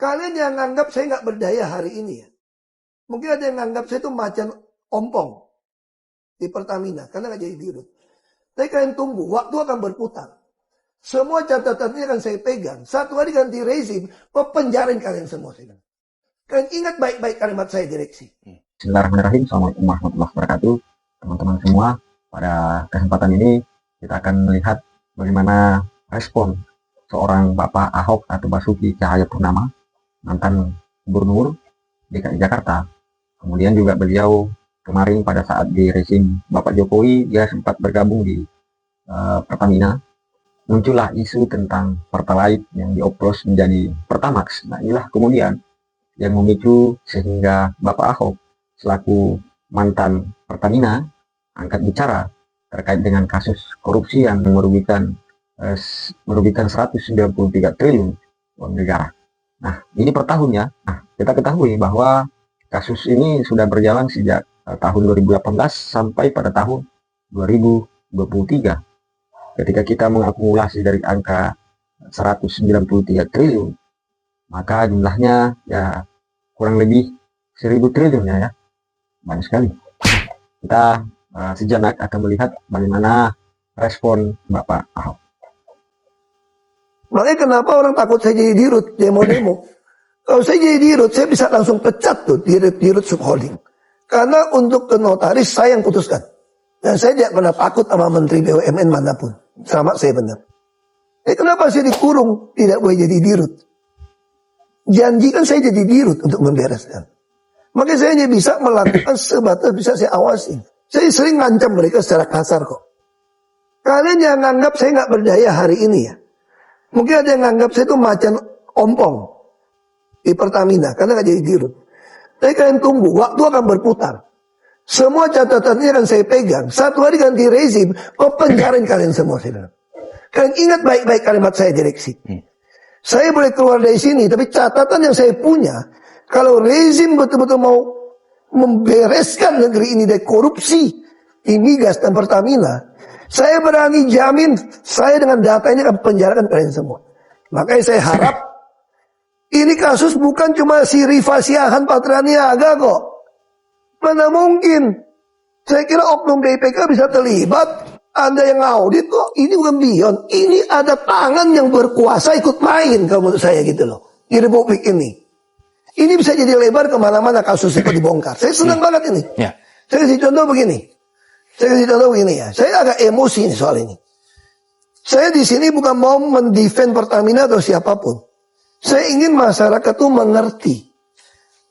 Kalian yang nganggap saya nggak berdaya hari ini ya. Mungkin ada yang nganggap saya itu macan ompong di Pertamina karena nggak jadi dirut. Tapi kalian tunggu, waktu akan berputar. Semua catatannya akan saya pegang. Satu hari ganti rezim, penjarain kalian semua. Kalian ingat baik-baik kalimat saya direksi. Bismillahirrahmanirrahim. Assalamualaikum warahmatullahi wabarakatuh. Teman-teman semua, pada kesempatan ini kita akan melihat bagaimana respon seorang Bapak Ahok atau Basuki Cahayapurnama, mantan gubernur DKI Jakarta. Kemudian juga beliau kemarin pada saat di rezim Bapak Jokowi, dia sempat bergabung di Pertamina. Muncullah isu tentang Pertalite yang dioplos menjadi Pertamax. Nah, inilah kemudian yang memicu sehingga Bapak Ahok selaku mantan Pertamina angkat bicara terkait dengan kasus korupsi yang merugikan 193 triliun uang negara. Nah, ini per tahunnya. Nah, kita ketahui bahwa kasus ini sudah berjalan sejak tahun 2018 sampai pada tahun 2023. Ketika kita mengakumulasi dari angka 193 triliun, maka jumlahnya ya kurang lebih 1000 triliun ya. Banyak sekali. Kita sejenak akan melihat bagaimana respon Bapak Ahok. Makanya kenapa orang takut saya jadi dirut, demo-demo. Kalau saya jadi dirut, saya bisa langsung pecat tuh dirut subholding. Karena untuk ke notaris saya yang putuskan. Dan saya tidak pernah takut sama menteri BUMN manapun. Sama saya benar. Kenapa saya dikurung? Tidak boleh jadi dirut. Janjikan saya jadi dirut untuk membereskan. Makanya saya hanya bisa melakukan sebatas bisa saya awasi. Saya sering ngancam mereka secara kasar kok. Kalian yang nganggap saya nggak berdaya hari ini ya. Mungkin ada yang nganggap saya itu macan ompong di Pertamina karena nggak jadi dirut. Tapi kalian tunggu, waktu akan berputar. Semua catatannya akan saya pegang. Satu hari ganti rezim, penjarain kalian semua. Kalian ingat baik-baik kalimat saya direksi. Saya boleh keluar dari sini, tapi catatan yang saya punya, kalau rezim betul-betul mau membereskan negeri ini dari korupsi di migas dan Pertamina, saya berani jamin, saya dengan data ini akan penjarakan kalian semua. Makanya saya harap, ini kasus bukan cuma si Rifa Siahan Patraniaga kok. Mana mungkin? Saya kira oknum BPK bisa terlibat. Anda yang audit kok. Ini bukan beyond. Ini ada tangan yang berkuasa ikut main kalau menurut saya gitu loh. Di Republik ini. Ini bisa jadi lebar kemana-mana kasus itu dibongkar. Saya senang banget ini. Ya. Saya kasih contoh begini. Ya. Saya agak emosi nih soal ini. Saya di sini bukan mau mendefend Pertamina atau siapapun. Saya ingin masyarakat tuh mengerti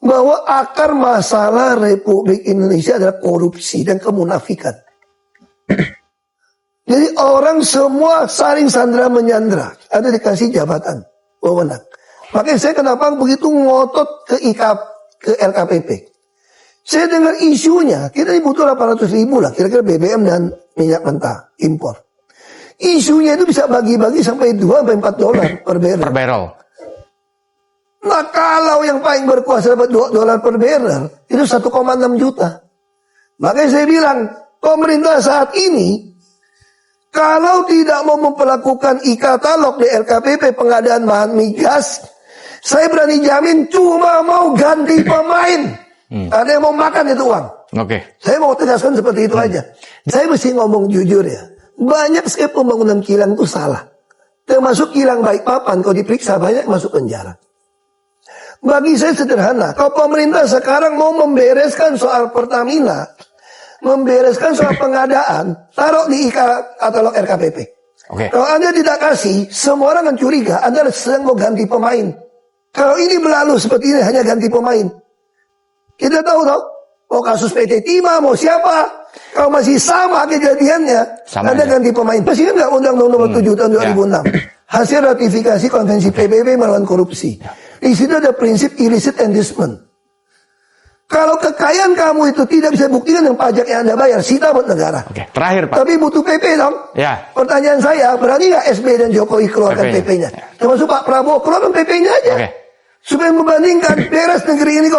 bahwa akar masalah Republik Indonesia adalah korupsi dan kemunafikan. Jadi orang semua saling sandra menyandra. Ada dikasih jabatan, wewenang. Makanya saya kenapa begitu ngotot ke LKPP. Saya dengar isunya, kita butuh 800 ribu lah, kira-kira BBM dan minyak mentah, impor. Isunya itu bisa bagi-bagi sampai $2-4 per barrel. Nah kalau yang paling berkuasa dapat $2 per barrel, itu 1,6 juta. Makanya saya bilang, pemerintah saat ini, kalau tidak mau memperlakukan e-katalog di LKPP pengadaan bahan migas, saya berani jamin cuma mau ganti pemain. Ada yang mau makan itu uang. Oke. Saya mau tegaskan seperti itu aja. Saya mesti ngomong jujur ya. Banyak sekali pembangunan kilang itu salah. Termasuk kilang Balikpapan, kalau diperiksa banyak masuk penjara. Bagi saya sederhana, kalau pemerintah sekarang mau membereskan soal Pertamina, membereskan soal pengadaan, taruh di katalog RKPP. Okay. Kalau Anda tidak kasih, semua orang akan curiga Anda sedang mau ganti pemain. Kalau ini berlalu seperti ini hanya ganti pemain. Kita tahu mau kasus PT Timah, mau siapa. Kalau masih sama kejadiannya, Anda ganti pemain. Pasti kan nggak Undang-Undang nomor 7 tahun 2006. Hasil ratifikasi konvensi PBB melawan korupsi. Di situ ada prinsip illicit inducement. Kalau kekayaan kamu itu tidak bisa buktikan dengan pajak yang Anda bayar, sita buat negara. Oke, terakhir Pak. Tapi butuh PP dong. Ya. Pertanyaan saya, berani nggak SBY dan Jokowi keluarkan PP-nya? Termasuk Pak Prabowo, keluarkan PP-nya aja. Oke. Supaya membandingkan beres negeri ini kok.